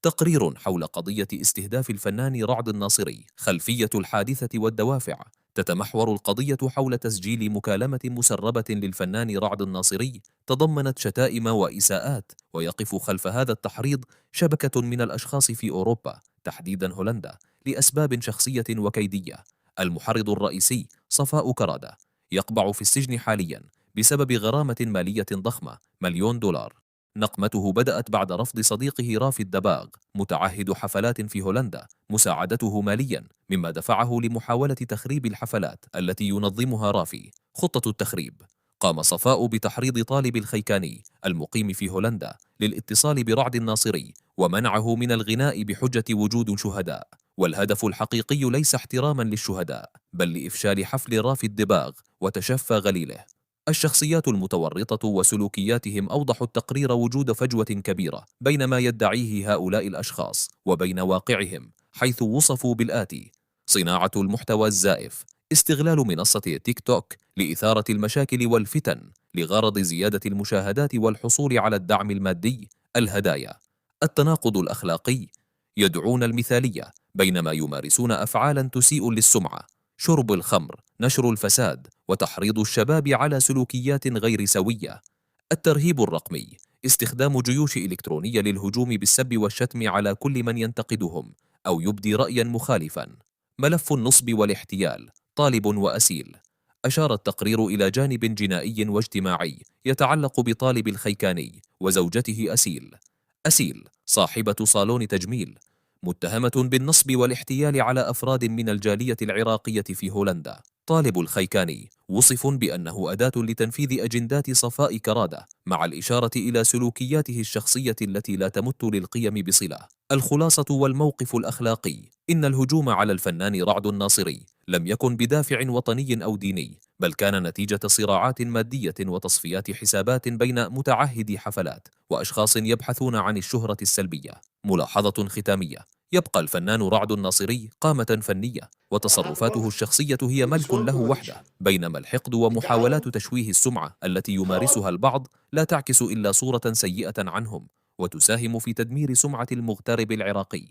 تقرير حول قضية استهداف الفنان رعد الناصري، خلفية الحادثة والدوافع. تتمحور القضية حول تسجيل مكالمة مسربة للفنان رعد الناصري تضمنت شتائم وإساءات، ويقف خلف هذا التحريض شبكة من الأشخاص في أوروبا، تحديدا هولندا، لأسباب شخصية وكيدية. المحرض الرئيسي صفاء كرادة يقبع في السجن حاليا بسبب غرامة مالية ضخمة، $1,000,000. نقمته بدأت بعد رفض صديقه رافي الدباغ، متعهد حفلات في هولندا، مساعدته ماليا، مما دفعه لمحاولة تخريب الحفلات التي ينظمها رافي. خطة التخريب: قام صفاء بتحريض طالب الخيكاني المقيم في هولندا للاتصال برعد الناصري ومنعه من الغناء بحجة وجود شهداء، والهدف الحقيقي ليس احتراما للشهداء بل لإفشال حفل رافي الدباغ وتشفى غليله. الشخصيات المتورطة وسلوكياتهم أوضحوا التقرير وجود فجوة كبيرة بين ما يدعيه هؤلاء الأشخاص وبين واقعهم، حيث وصفوا بالآتي: صناعة المحتوى الزائف، استغلال منصة تيك توك لإثارة المشاكل والفتن لغرض زيادة المشاهدات والحصول على الدعم المادي، الهدايا، التناقض الأخلاقي، يدعون المثالية بينما يمارسون أفعالا تسيء للسمعة، شرب الخمر، نشر الفساد، وتحريض الشباب على سلوكيات غير سوية. الترهيب الرقمي، استخدام جيوش إلكترونية للهجوم بالسب والشتم على كل من ينتقدهم أو يبدي رأيا مخالفا. ملف النصب والاحتيال، طالب وأسيل. أشار التقرير إلى جانب جنائي واجتماعي يتعلق بطالب الخيكاني وزوجته أسيل. أسيل صاحبة صالون تجميل، متهمة بالنصب والاحتيال على أفراد من الجالية العراقية في هولندا. طالب الخيكاني وصف بأنه أداة لتنفيذ أجندات صفاء كرادة، مع الإشارة إلى سلوكياته الشخصية التي لا تمت للقيم بصلة. الخلاصة والموقف الأخلاقي: إن الهجوم على الفنان رعد الناصري لم يكن بدافع وطني أو ديني، بل كان نتيجة صراعات مادية وتصفيات حسابات بين متعهدي حفلات وأشخاص يبحثون عن الشهرة السلبية. ملاحظة ختامية: يبقى الفنان رعد الناصري قامة فنية، وتصرفاته الشخصية هي ملك له وحده، بينما الحقد ومحاولات تشويه السمعة التي يمارسها البعض لا تعكس إلا صورة سيئة عنهم، وتساهم في تدمير سمعة المغترب العراقي.